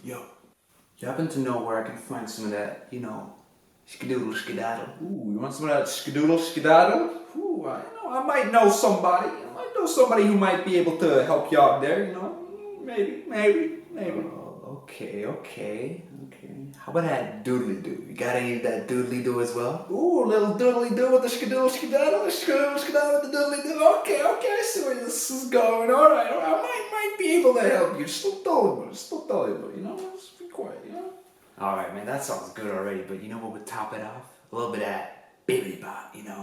Yo, you happen to know where I can find some of that, skedoodle skedaddle? Ooh, you want some of that skedoodle skedaddle? Ooh, I might know somebody. I might know somebody who might be able to help you out there, Maybe. Okay. How about that doodly doo? You got any of that doodly doo as well? Ooh, a little doodly doo with the skedoodle skedaddle, the skedoodle skedaddle with the doodly doo. Okay, I see where this is going. All right. I might be able to help you. Just don't tell anybody, Just be quiet, All right, man, that sounds good already, but you know what would top it off? A little bit of that bibbity bop, Yeah,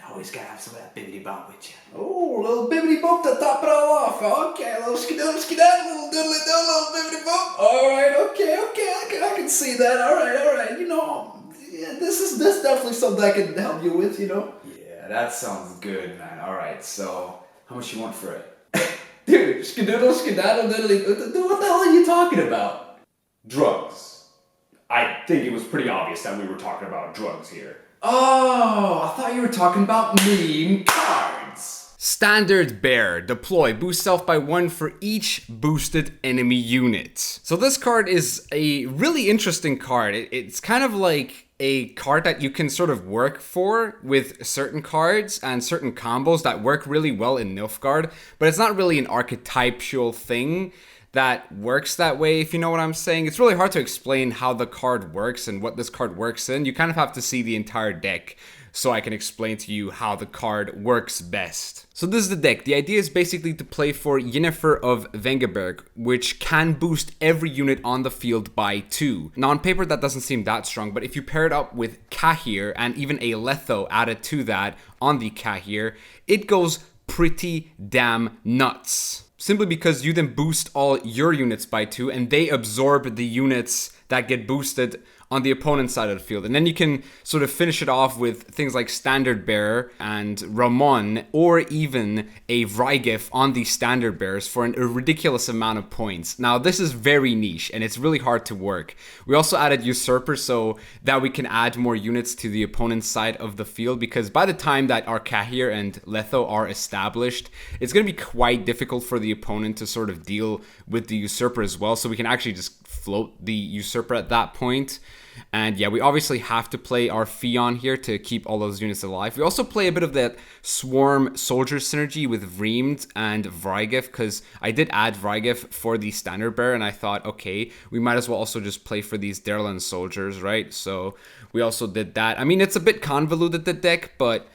always gotta have some of that bibbity bop with you. Oh, a little bibbity bop to top it all off. Okay, a little skedaddle skedaddle, a little doodly doo, a little bibbity bop. All right, okay, I can see that. All right. Yeah, this definitely something I can help you with, Yeah, that sounds good, man. All right, so how much you want for it? Dude, skedoodle skedaddle diddly. What the hell are you talking about? Drugs. I think it was pretty obvious that we were talking about drugs here. Oh, I thought you were talking about meme cards. Standard Bear. Deploy. Boost self by 1 for each boosted enemy unit. So this card is a really interesting card. It's kind of like a card that you can sort of work for with certain cards and certain combos that work really well in Nilfgaard, but it's not really an archetypal thing that works that way, if you know what I'm saying. It's really hard to explain how the card works and what this card works in. You kind of have to see the entire deck so I can explain to you how the card works best. So this is the deck. The idea is basically to play for Yennefer of Vengerberg, which can boost every unit on the field by 2. Now on paper that doesn't seem that strong, but if you pair it up with Kahir and even a Letho added to that on the Kahir, it goes pretty damn nuts. Simply because you then boost all your units by 2 and they absorb the units that get boosted on the opponent's side of the field. And then you can sort of finish it off with things like Standard Bearer and Ramon, or even a Vrygif on the Standard Bearers for a ridiculous amount of points. Now this is very niche and it's really hard to work. We also added Usurper so that we can add more units to the opponent's side of the field, because by the time that our Kahir and Letho are established, it's going to be quite difficult for the opponent to sort of deal with the Usurper as well. So we can actually just float the Usurper at that point. And yeah, we obviously have to play our Fion here to keep all those units alive. We also play a bit of that Swarm Soldier synergy with Vreemd and Vrygif, because I did add Vrygif for the Standard Bearer, and I thought, okay, we might as well also just play for these Derlan soldiers, right? So we also did that. I mean, it's a bit convoluted, the deck, but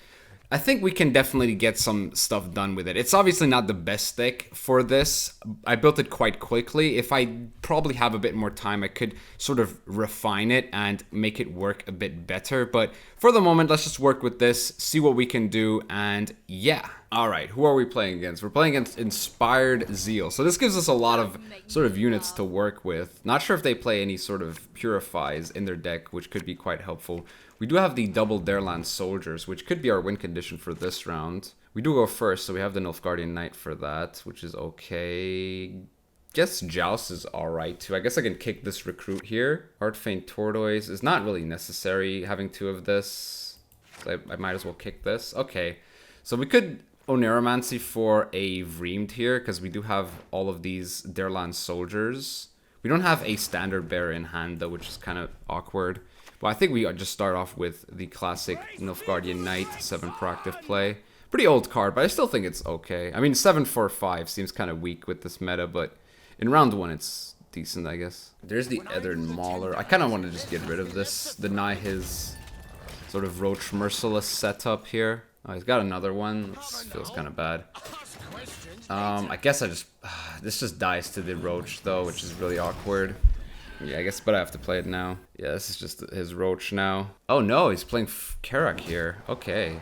I think we can definitely get some stuff done with it. It's obviously not the best deck for this. I built it quite quickly. If I probably have a bit more time, I could sort of refine it and make it work a bit better. But for the moment, let's just work with this, see what we can do, and yeah. All right, who are we playing against? We're playing against Inspired Zeal. So this gives us a lot of sort of units to work with. Not sure if they play any sort of Purifies in their deck, which could be quite helpful. We do have the double Derland Soldiers, which could be our win condition for this round. We do go first, so we have the Nilfgaardian Knight for that, which is okay. Guess Joust is alright too. I guess I can kick this recruit here. Artfane Tortoise is not really necessary having 2 of this. So I might as well kick this. Okay, so we could Oneiromancy for a Vreemd here, because we do have all of these Derland Soldiers. We don't have a Standard Bearer in hand though, which is kind of awkward. Well, I think we just start off with the classic Nilfgaardian Knight 7 proactive play. Pretty old card, but I still think it's okay. I mean, 7-4-5 seems kind of weak with this meta, but in round 1 it's decent, I guess. There's the Ether Mauler. I kind of want to just get rid of this, deny his sort of Roach Merciless setup here. Oh, he's got another one. This feels kind of bad. I guess I just... this just dies to the Roach, though, which is really awkward. Yeah, I guess, but I have to play it now. Yeah, this is just his Roach now. Oh no, he's playing Karak here. Okay.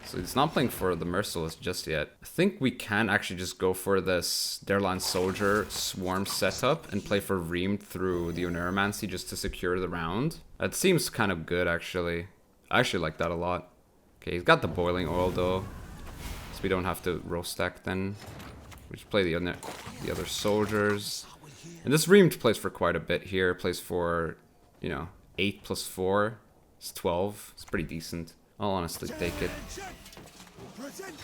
So he's not playing for the Merciless just yet. I think we can actually just go for this Derland Soldier Swarm setup and play for Vreemd through the Oneiromancy just to secure the round. That seems kind of good, actually. I actually like that a lot. Okay, he's got the Boiling Oil, though. So we don't have to row stack then. We just play the other soldiers. And this Vreemd plays for quite a bit here. Plays for, 8 plus 4. It's 12. It's pretty decent. I'll honestly take it.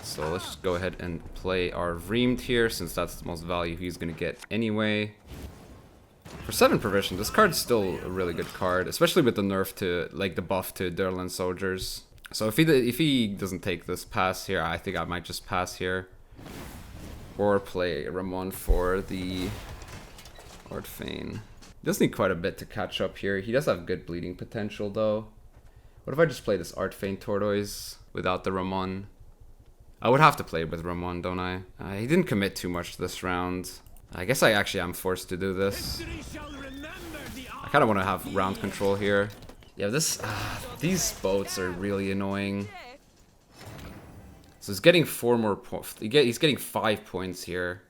So let's just go ahead and play our Vreemd here, since that's the most value he's going to get anyway. For 7 provision, this card's still a really good card, especially with the nerf to, like, the buff to Durland soldiers. So if he doesn't take this pass here, I think I might just pass here. Or play Ramon for the Artfane. He does need quite a bit to catch up here. He does have good bleeding potential though. What if I just play this Artfane Tortoise without the Ramon? I would have to play with Ramon, don't I? He didn't commit too much this round. I guess I actually am forced to do this. I kind of want to have round control here. Yeah, these boats are really annoying. So he's getting 4 more points. He's getting 5 points here.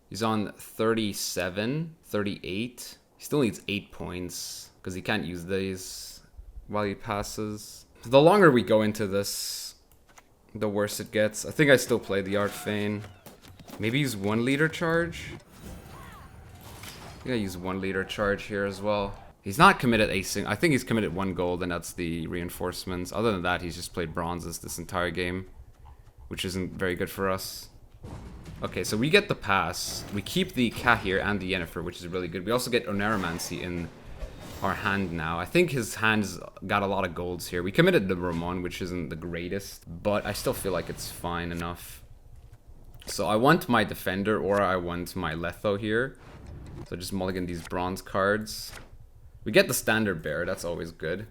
He's on 37, 38. He still needs 8 points because he can't use these while he passes. The longer we go into this, the worse it gets. I think I still play the Artfane. Maybe use 1 liter charge. I think I use 1 liter charge here as well. He's not committed I think he's committed 1 gold, and that's the reinforcements. Other than that, he's just played bronzes this entire game, which isn't very good for us. Okay, so we get the pass. We keep the Kahir and the Yennefer, which is really good. We also get Oneiromancy in our hand now. I think his hand's got a lot of golds here. We committed the Ramon, which isn't the greatest, but I still feel like it's fine enough. So I want my Defender or I want my Letho here. So just mulligan these bronze cards. We get the Standard Bearer, that's always good.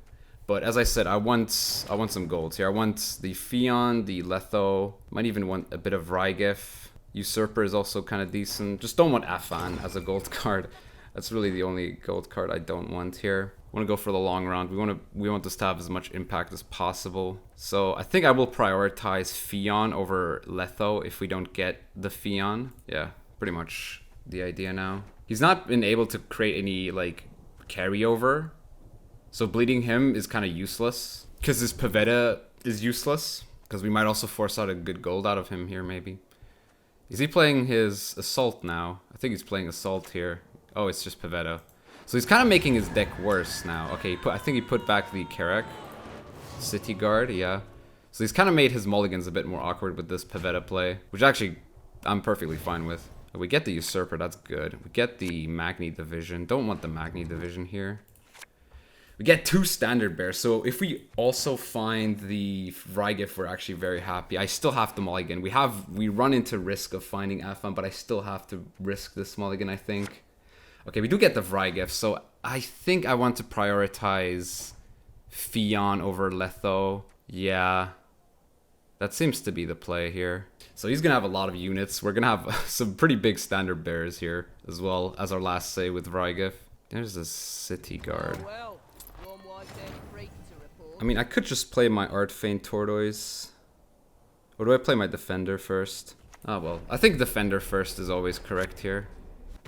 But as I said, I want some golds here. I want the Fion, the Letho, might even want a bit of Rygif. Usurper is also kind of decent. Just don't want Afan as a gold card. That's really the only gold card I don't want here. I want to go for the long round. We want this to have as much impact as possible. So I think I will prioritize Fion over Letho if we don't get the Fion. Yeah, pretty much the idea now. He's not been able to create any like carryover. So bleeding him is kind of useless. Because his Pavetta is useless. Because we might also force out a good gold out of him here maybe. Is he playing his Assault now? I think he's playing Assault here. Oh, it's just Pavetta. So he's kind of making his deck worse now. Okay, I think he put back the Karak. City Guard, yeah. So he's kind of made his mulligans a bit more awkward with this Pavetta play. Which actually, I'm perfectly fine with. We get the Usurper, that's good. We get the Magni Division. Don't want the Magni Division here. We get 2 Standard Bears, so if we also find the Rygif, we're actually very happy. I still have the mulligan. We run into risk of finding Afan, but I still have to risk this mulligan, I think. Okay, we do get the Rygif, so I think I want to prioritize Fion over Letho. Yeah, that seems to be the play here. So he's gonna have a lot of units. We're gonna have some pretty big Standard Bears here, as well as our last say with Rygif. There's a City Guard. I mean, I could just play my Artfane Tortoise. Or do I play my Defender first? Oh well, I think Defender first is always correct here.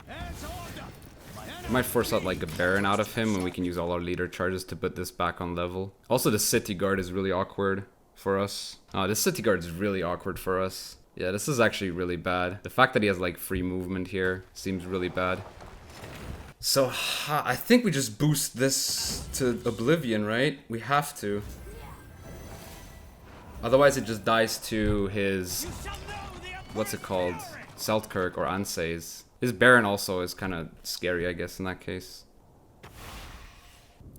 I might force out like a Baron out of him and we can use all our leader charges to put this back on level. Also the City Guard is really awkward for us. Oh, this City Guard is really awkward for us. Yeah, this is actually really bad. The fact that he has like free movement here seems really bad. So, I think we just boost this to Oblivion, right? We have to. Otherwise it just dies to his... what's it called? Seltkirk or Anseys. His Baron also is kind of scary, I guess, in that case.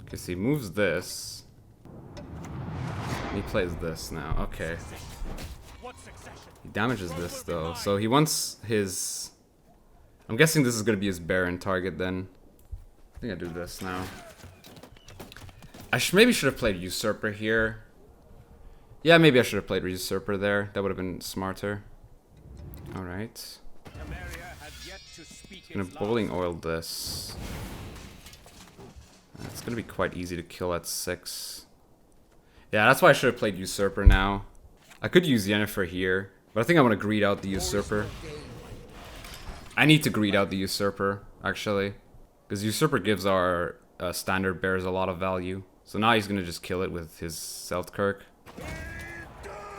Okay, so he moves this. He plays this now, okay. He damages this, though. So he wants his... I'm guessing this is going to be his Baron target, then. I think I do this now. I maybe should have played Usurper here. Yeah, maybe I should have played Usurper there. That would have been smarter. Alright. I'm gonna Bowling Oil this. It's gonna be quite easy to kill at 6. Yeah, that's why I should have played Usurper now. I could use Yennefer here, but I think I want to greed out the Usurper. I need to greed out the Usurper, actually. Because Usurper gives our Standard Bears a lot of value. So now he's gonna just kill it with his Seltkirk.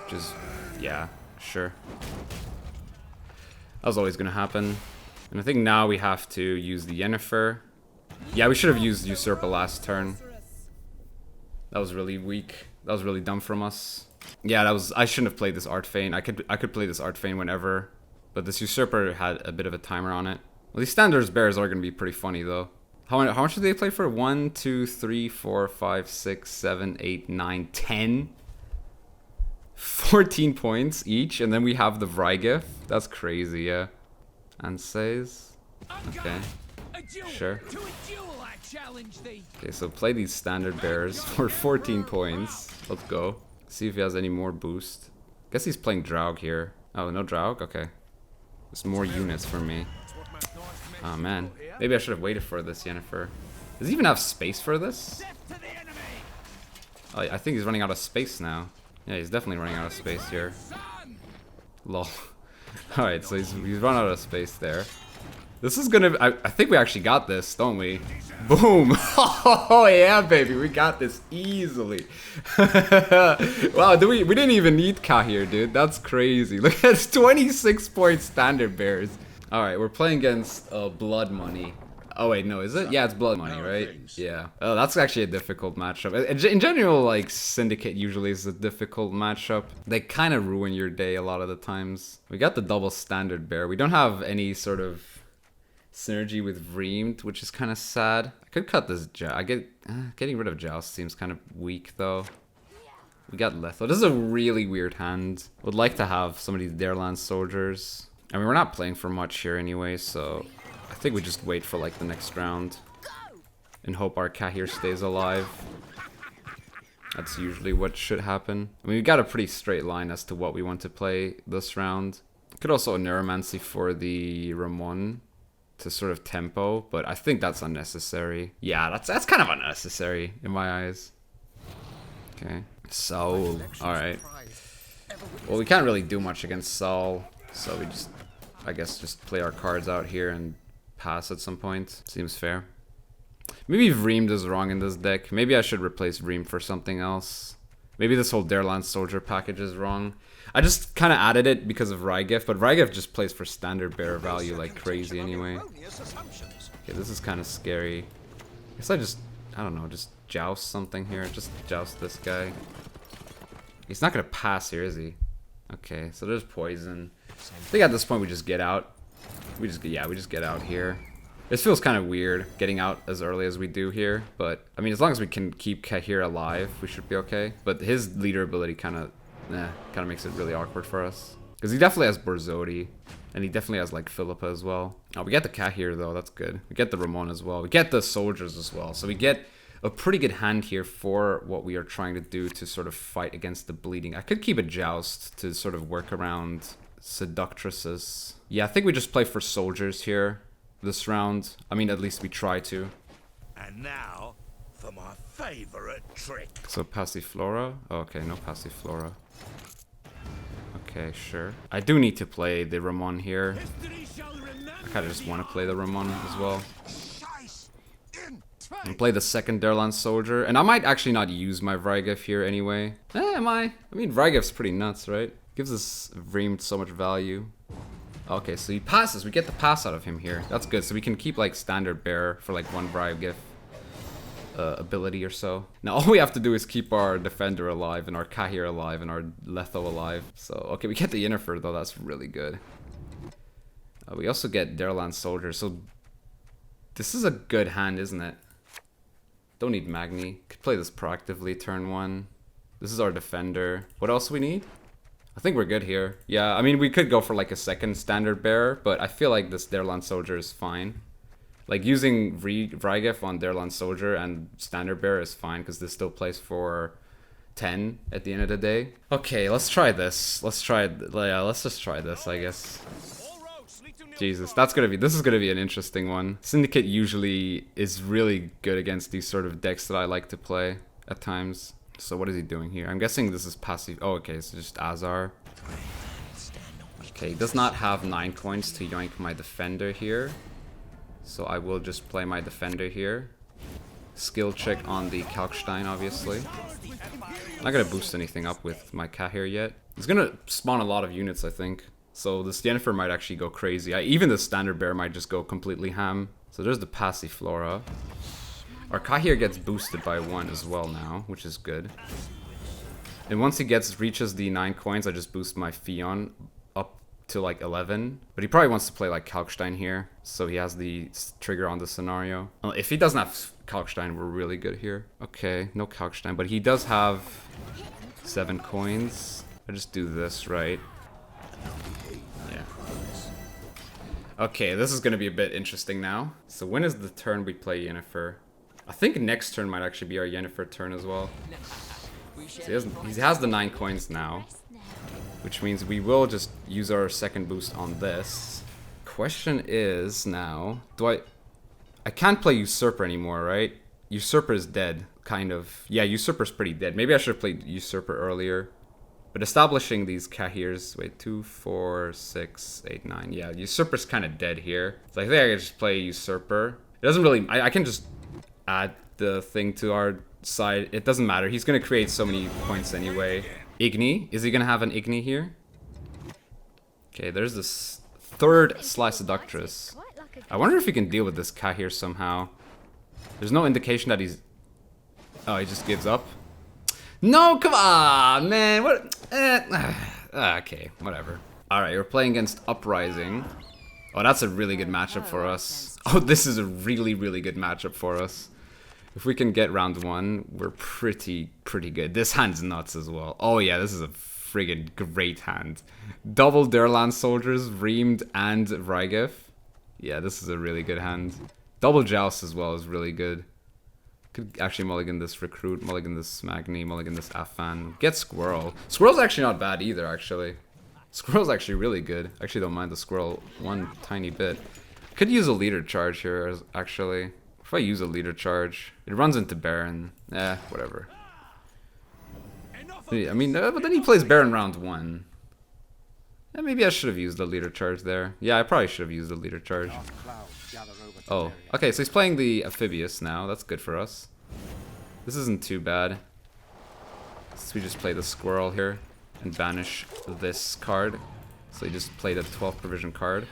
Which is, yeah, sure. That was always gonna happen. And I think now we have to use the Yennefer. Yeah, we should have used Usurper last turn. That was really weak. That was really dumb from us. Yeah, I shouldn't have played this Artfane. I could play this Artfane whenever. But this Usurper had a bit of a timer on it. Well, these Standard Bears are gonna be pretty funny though. How much do they play for? 1, 2, 3, 4, 5, 6, 7, 8, 9, 10. 14 points each, and then we have the Vrygif. That's crazy, yeah. And says, okay, sure. Okay, so play these standard bears for 14 points. Let's go. See if he has any more boost. Guess he's playing Draug here. Oh, no Draug? Okay. There's more units for me. Oh man, maybe I should have waited for this, Yennefer. Does he even have space for this? Oh, I think he's running out of space now. Yeah, he's definitely running out of space here. Lol. Alright, so he's run out of space there. This is gonna... I think we actually got this, don't we? Boom! Oh yeah, baby, we got this easily. Wow, we didn't even need Kahir, dude. That's crazy. Look at 26-point standard bears. Alright, we're playing against Blood Money. Oh wait, no, is it? Yeah, it's Blood Money, right? Yeah. Oh, that's actually a difficult matchup. In general, like, Syndicate usually is a difficult matchup. They kind of ruin your day a lot of the times. We got the double standard bear. We don't have any sort of synergy with Vreemed, which is kind of sad. I could cut this getting rid of Joust seems kind of weak, though. We got Letho. This is a really weird hand. Would like to have some of these Dareland soldiers. I mean, we're not playing for much here anyway, so... I think we just wait for like the next round and hope our Kahir stays alive. That's usually what should happen. I mean, we got a pretty straight line as to what we want to play this round. Could also Neuromancy for the Ramon to sort of tempo, but I think that's unnecessary. Yeah, that's kind of unnecessary in my eyes. Okay, Saul. All right. Well, we can't really do much against Saul, so we just, I guess, just play our cards out here and pass at some point. Seems fair. Maybe Vreemed is wrong in this deck. Maybe I should replace Vreemed for something else. Maybe this whole Dareland Soldier package is wrong. I just kind of added it because of Rygif, but Rygif just plays for standard bear value like crazy anyway. Okay, this is kind of scary. I guess I don't know, just joust something here. Just joust this guy. He's not gonna pass here, is he? Okay, so there's poison. I think at this point we just get out. We just get out here. This feels kind of weird, getting out as early as we do here, but, I mean, as long as we can keep Kahir alive, we should be okay. But his leader ability kind of makes it really awkward for us. Because he definitely has Borzodi, and he definitely has, like, Philippa as well. Oh, we get the Kahir, though, that's good. We get the Ramon as well. We get the soldiers as well, so we get a pretty good hand here for what we are trying to do to sort of fight against the bleeding. I could keep a Joust to sort of work around Seductresses. Yeah, I think we just play for soldiers here this round. I mean, at least we try to. And now for my favorite trick. So Passiflora? Oh, okay, no Passiflora. Okay, sure. I do need to play the Ramon here. I kind of just want to play the Ramon as well. And play the second Dareland Soldier. And I might actually not use my Vrygif here anyway. Am I? I mean, Vrygif's pretty nuts, right? Gives us Vreemed so much value. Okay, so he passes. We get the pass out of him here. That's good. So we can keep like standard bear for like one Vrygif ability or so. Now all we have to do is keep our defender alive and our Kahir alive and our Letho alive. So okay, we get the Yennefer though. That's really good. We also get Dareland Soldier. So this is a good hand, isn't it? Don't need Magni. Could play this proactively turn 1. This is our defender. What else do we need? I think we're good here. Yeah, I mean, we could go for like a second standard bearer, but I feel like this Dareland Soldier is fine. Like using Vrygif on Dareland Soldier and standard bearer is fine because this still plays for 10 at the end of the day. Okay, let's try this. Let's just try this, I guess. Jesus, this is gonna be an interesting one. Syndicate usually is really good against these sort of decks that I like to play at times. So what is he doing here? I'm guessing this is passive. Oh, okay, so just Azar. Okay, he does not have 9 coins to yoink my defender here. So I will just play my defender here. Skill check on the Kalkstein, obviously. I'm not gonna boost anything up with my Kahir yet. He's gonna spawn a lot of units, I think. So this Yennefer might actually go crazy. Even the standard bear might just go completely ham. So there's the Passiflora. Our Kahir gets boosted by 1 as well now, which is good. And once he reaches the 9 coins, I just boost my Fion up to like 11, but he probably wants to play like Kalkstein here, so he has the trigger on the scenario. If he doesn't have Kalkstein, we're really good here. Okay, no Kalkstein, but he does have 7 coins. I just do this, right? Yeah. Okay, this is gonna be a bit interesting now. So when is the turn we play Yennefer? I think next turn might actually be our Yennefer turn as well. So he has the 9 coins now, which means we will just use our second boost on this. Question is now, I can't play Usurper anymore, right? Usurper is dead, kind of. Yeah, Usurper's pretty dead. Maybe I should have played Usurper earlier. But establishing these Kahirs, wait, 2, 4, 6, 8, 9. Yeah, Usurper's kind of dead here. So I think I can just play Usurper. It doesn't really, I can just add the thing to our side. It doesn't matter. He's going to create so many points anyway. Igni, is he going to have an Igni here? Okay, there's this third Sly Seductress. I wonder if he can deal with this Kahir somehow. There's no indication that he's... Oh, he just gives up? No, come on, man. What? Okay, whatever. Alright, we're playing against Uprising. Oh, that's a really good matchup for us. Oh, this is a really, really good matchup for us. If we can get round 1, we're pretty good. This hand's nuts as well. Oh yeah, this is a friggin' great hand. Double Durland Soldiers, Reamed, and Rygif. Yeah, this is a really good hand. Double Joust as well is really good. Could actually mulligan this Recruit, mulligan this Magni, mulligan this Afan. Get Squirrel. Squirrel's actually not bad either, actually. Squirrel's actually really good. I actually don't mind the Squirrel one tiny bit. Could use a leader charge here, actually. If I use a leader charge, it runs into Baron. Whatever. I mean, but then he plays Baron round 1. Maybe I should have used the leader charge there. Yeah, I probably should have used the leader charge. Oh, okay, so he's playing the Amphibious now. That's good for us. This isn't too bad. So we just play the Squirrel here and banish this card. So he just played a 12th provision card.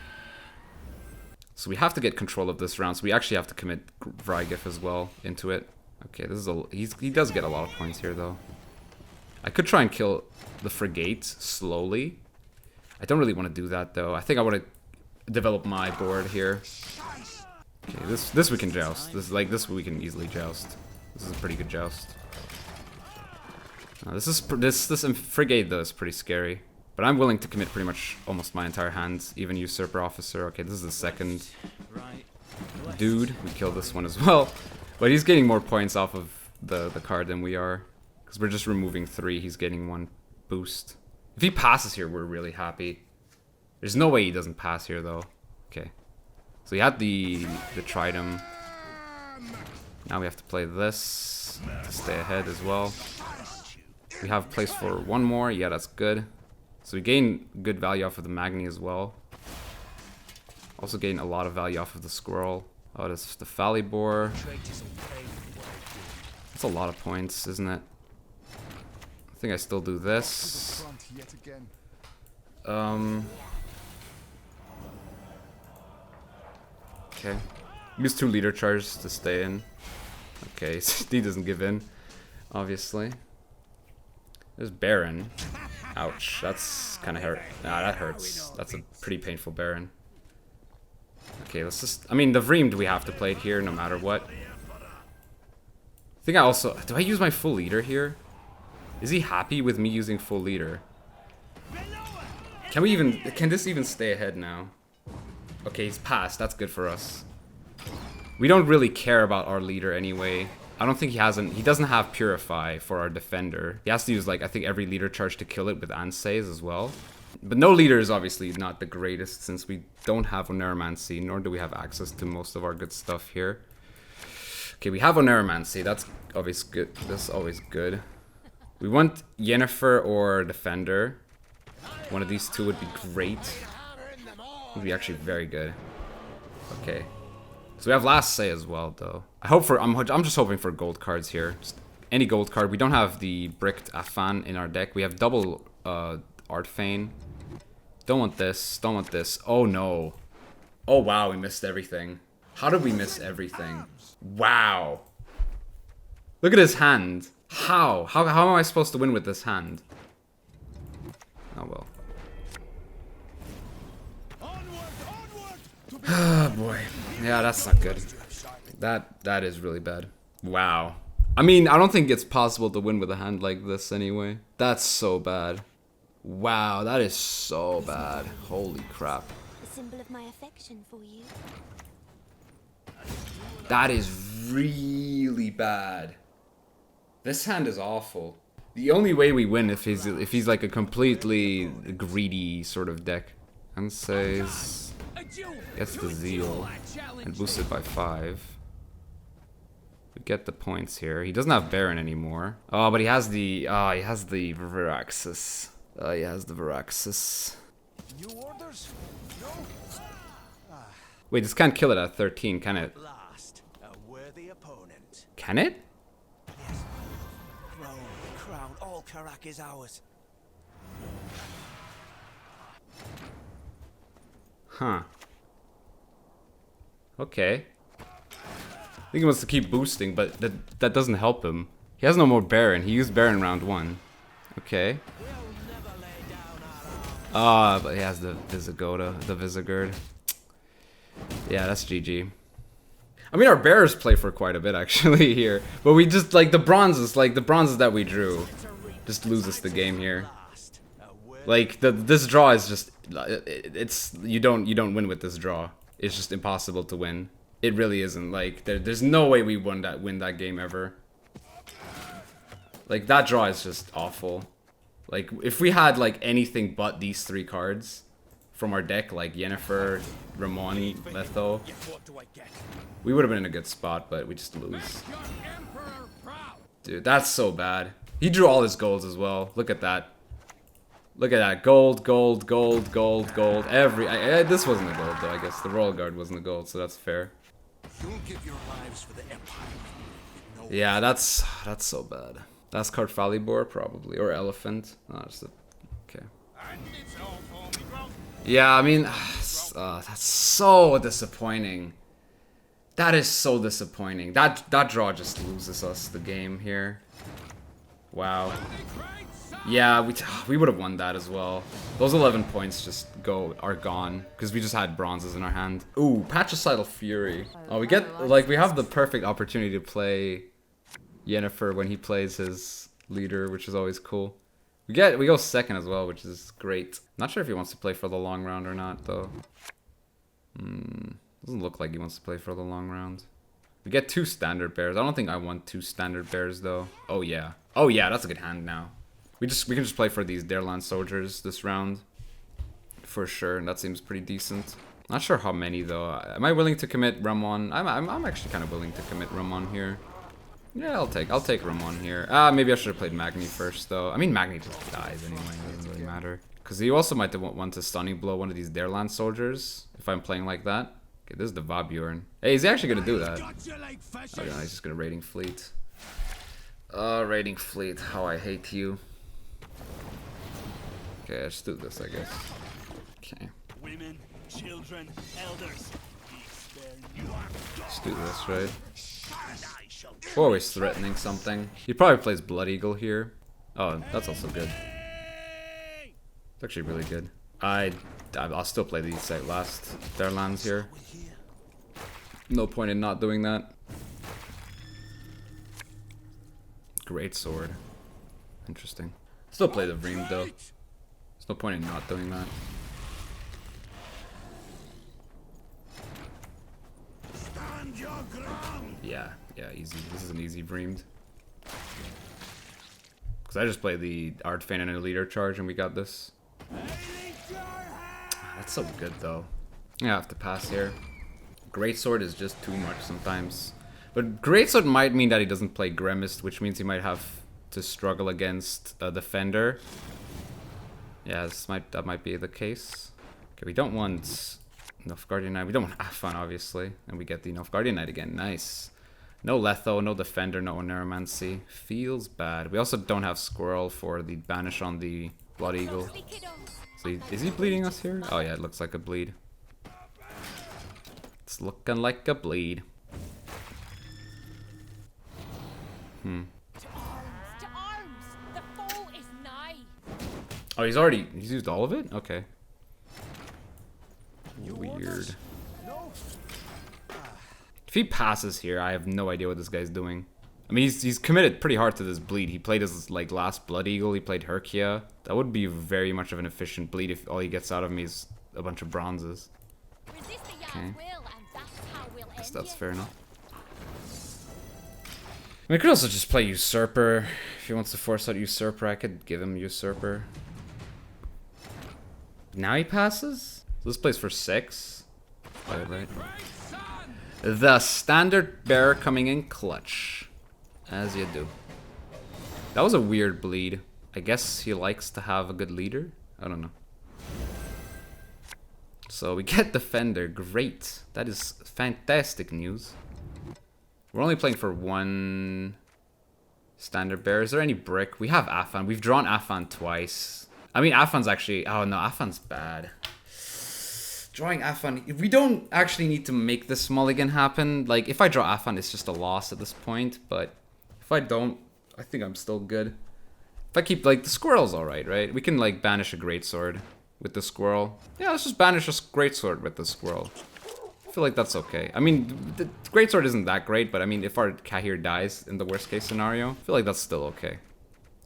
So we have to get control of this round. So we actually have to commit Vrygif as well into it. Okay, this is he does get a lot of points here though. I could try and kill the Frigate slowly. I don't really want to do that though. I think I want to develop my board here. Okay, this we can joust. This we can easily joust. This is a pretty good joust. This Frigate though is pretty scary. But I'm willing to commit pretty much almost my entire hand, even Usurper Officer. Okay, this is the second dude. We kill this one as well. But he's getting more points off of the card than we are. Because we're just removing 3, he's getting 1 boost. If he passes here, we're really happy. There's no way he doesn't pass here though. Okay. So he had the Tridum. Now we have to play this to stay ahead as well. We have place for 1 more. Yeah, that's good. So we gain good value off of the Magni as well. Also gain a lot of value off of the Squirrel. Oh, that's the Falibor. That's a lot of points, isn't it? I think I still do this. Okay. Use 2 leader charges to stay in. Okay, so he doesn't give in, obviously. There's Baron. Ouch, that's kind of hurt. Nah, that hurts. That's a pretty painful Baron. Okay, let's just... I mean, the Vreemed we have to play it here no matter what. I think I also... Do I use my full leader here? Is he happy with me using full leader? Can we even... Can this even stay ahead now? Okay, he's passed. That's good for us. We don't really care about our leader anyway. I don't think he doesn't have Purify for our defender. He has to use, like, I think every leader charge to kill it with Ansays as well. But no leader is obviously not the greatest since we don't have Oneiromancy, nor do we have access to most of our good stuff here. Okay, we have Oneiromancy. That's always good. That's always good. We want Yennefer or Defender. One of these 2 would be great. Would be actually very good. Okay. So we have Last Say as well, though. I'm just hoping for gold cards here. Just any gold card. We don't have the bricked Afan in our deck. We have double Artfane. Don't want this. Don't want this. Oh no. Oh wow, we missed everything. How did we miss everything? Wow. Look at his hand. How? How am I supposed to win with this hand? Oh well. Oh boy. Yeah, that's not good. That is really bad. Wow. I mean, I don't think it's possible to win with a hand like this anyway. That's so bad. Wow, that is so bad. Holy crap. A symbol of my affection for you. That is really bad. This hand is awful. The only way we win if he's like a completely greedy sort of deck. And says gets the zeal and boosted by 5. We get the points here. He doesn't have Baron anymore. Oh, but he has the Viraxis. He has the Viraxis. New orders? No. Wait, this can't kill it at 13, can it? Last, a worthy opponent. Can it? Yes. Crown, all Karak is ours. Huh. Okay. I think he wants to keep boosting, but that doesn't help him. He has no more Baron. He used Baron round 1. Okay. But he has the Visigoda. Yeah, that's GG. I mean, our bears play for quite a bit actually here, but we just like the bronzes that we drew, just lose us the game here. Like this draw is just it's you don't win with this draw. It's just impossible to win. It really isn't. Like there's no way we win that game ever. Like that draw is just awful. Like if we had like anything but these 3 cards from our deck, like Yennefer, Ramon, Letho, we would have been in a good spot, but we just lose. Dude, that's so bad. He drew all his golds as well. Look at that. Look at that. Gold, gold, gold, gold, gold. This wasn't a gold though, I guess. The Royal Guard wasn't a gold, so that's fair. You'll give your lives for the Empire. Yeah, that's so bad. That's Carthalibor probably, or Elephant. No, just okay. Yeah, I mean, that's so disappointing. That is so disappointing. That draw just loses us the game here. Wow. Yeah, we would have won that as well. Those 11 points just are gone because we just had bronzes in our hand. Ooh, Patricidal Fury. Oh, we have the perfect opportunity to play Yennefer when he plays his leader, which is always cool. We go second as well, which is great. Not sure if he wants to play for the long round or not though. Doesn't look like he wants to play for the long round. We get 2 standard bears. I don't think I want 2 standard bears though. Oh yeah. Oh yeah, that's a good hand now. We can just play for these Dareland soldiers this round. For sure, and that seems pretty decent. Not sure how many though. Am I willing to commit Ramon? I'm actually kind of willing to commit Ramon here. Yeah, I'll take Ramon here. Maybe I should have played Magni first though. I mean Magni just dies anyway, it doesn't really matter. Cause you also might want to stunning blow one of these Dareland soldiers if I'm playing like that. Okay, this is the Vabjorn. Hey, is he actually gonna do that? Oh no, he's just gonna raiding fleet. Raiding fleet, how I hate you. Okay, let's do this, I guess. Okay. Women, children, elders. Let's do this, right? Always threatening something. He probably plays Blood Eagle here. Oh, that's also good. It's actually really good. I'll still play these last Darelands here. No point in not doing that. Great sword. Interesting. Still play the Vreem though. There's no point in not doing that. Yeah, easy. This is an easy Vreemed. Because I just played the Ardfane and a leader charge and we got this. That's so good though. Yeah, I have to pass here. Greatsword is just too much sometimes. But Greatsword might mean that he doesn't play Gremist, which means he might have to struggle against a Defender. Yeah, that might be the case. Okay, we don't want Nilfgaardian Knight. We don't want Afan, obviously. And we get the Nilfgaardian Knight again. Nice. No Letho, no Defender, no Oneiromancy. Feels bad. We also don't have Squirrel for the Banish on the Blood Eagle. So is he bleeding us here? Oh yeah, it looks like a bleed. It's looking like a bleed. To arms! The foe is nigh! Oh, he's used all of it? Okay. Weird. If he passes here, I have no idea what this guy's doing. I mean, he's committed pretty hard to this bleed. He played his like last Blood Eagle. He played Herkia. That would be very much of an efficient bleed if all he gets out of me is a bunch of bronzes. Okay. Guess that's fair enough. I mean, I could also just play Usurper. If he wants to force out Usurper, I could give him Usurper. Now he passes? So this plays for 6. Right. The Standard Bearer coming in clutch. As you do. That was a weird bleed. I guess he likes to have a good leader? I don't know. So we get Defender. Great. That is fantastic news. We're only playing for 1 Standard Bearer. Is there any brick? We have Afan. We've drawn Afan twice. I mean, Afan's actually... Oh, no. Afan's bad. Drawing Afan... We don't actually need to make this mulligan happen. Like, if I draw Afan, it's just a loss at this point. But if I don't, I think I'm still good. If I keep... Like, the squirrel's alright, right? We can, like, banish a greatsword with the squirrel. Yeah, let's just banish a greatsword with the squirrel. I feel like that's okay. I mean, the greatsword isn't that great, but I mean, if our Kahir dies in the worst case scenario, I feel like that's still okay.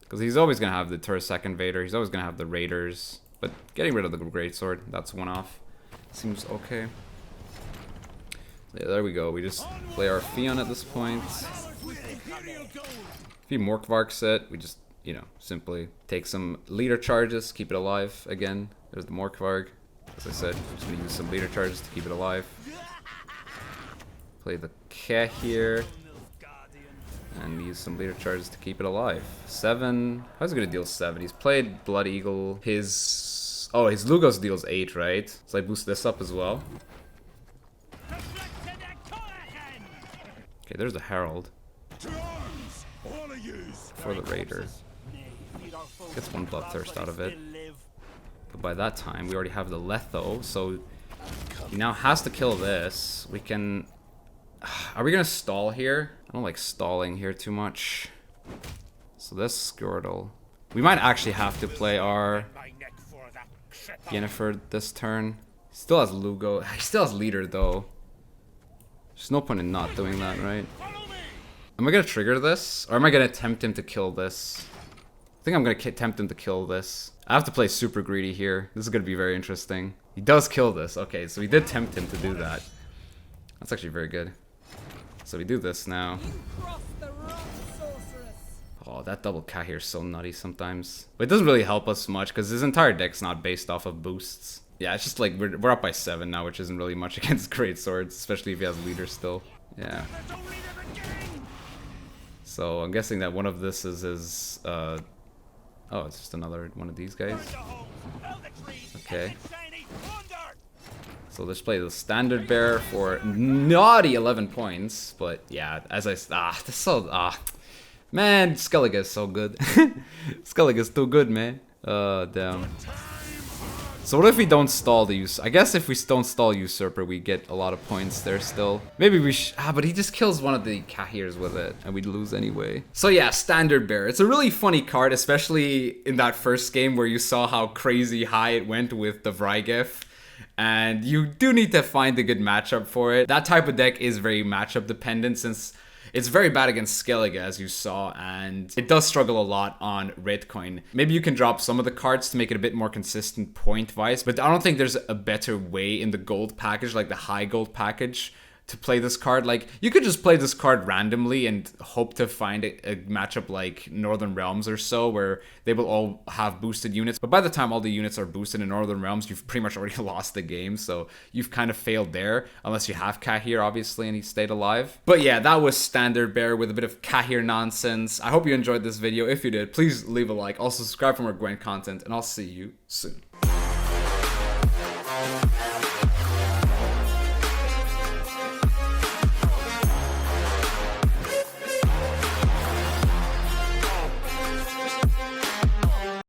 Because he's always going to have the Tursek Invader, he's always going to have the Raiders, but getting rid of the greatsword, that's one off. Seems okay. Yeah, there we go. We just play our Fion at this point. If he Morkvarks it, we just, you know, simply take some leader charges, keep it alive again. There's the Morkvarg. As I said, I'm just going to use some leader charges to keep it alive. Play the Keh here. And use some leader charges to keep it alive. 7. How's he going to deal 7? He's played Blood Eagle. His... Oh, his Lugos deals 8, right? So I boost this up as well. Okay, there's the Herald. For the Raider. Gets 1 Bloodthirst out of it. But by that time, we already have the Letho, so he now has to kill this. We can... Are we gonna stall here? I don't like stalling here too much. So this Squirtle. We might actually have to play our Yennefer this turn. He still has Lugo. He still has leader though. There's no point in not doing that, right? Am I gonna trigger this? Or am I gonna tempt him to kill this? I think I'm gonna tempt him to kill this. I have to play super greedy here. This is gonna be very interesting. He does kill this. Okay, so we did tempt him to do that. That's actually very good. So we do this now. Oh, that double Kahir is so nutty sometimes. But it doesn't really help us much because his entire deck's not based off of boosts. Yeah, it's just like we're up by 7 now, which isn't really much against great swords, especially if he has leader still. Yeah. So I'm guessing that one of this is his oh, it's just another one of these guys. Okay. So let's play the Standard Bearer for naughty 11 points. But yeah, as I this is so man, Skellige is so good. Skellige is too good, man. Damn. So what if we don't stall the I guess if we don't stall Usurper, we get a lot of points there still. Maybe we but he just kills one of the Kahirs with it, and we'd lose anyway. So yeah, Standard Bearer. It's a really funny card, especially in that first game where you saw how crazy high it went with the Vrygif. And you do need to find a good matchup for it. That type of deck is very matchup dependent since it's very bad against Skellige, as you saw, and it does struggle a lot on Redcoin. Maybe you can drop some of the cards to make it a bit more consistent point-wise, but I don't think there's a better way in the gold package, like the high gold package, to play this card. Like, you could just play this card randomly and hope to find a matchup like Northern Realms or so, where they will all have boosted units. But by the time all the units are boosted in Northern Realms, you've pretty much already lost the game, so you've kind of failed there, unless you have Kahir, obviously, and he stayed alive. But yeah, that was Standard Bearer with a bit of Kahir nonsense. I hope you enjoyed this video. If you did, please leave a like. Also, subscribe for more Gwent content, and I'll see you soon.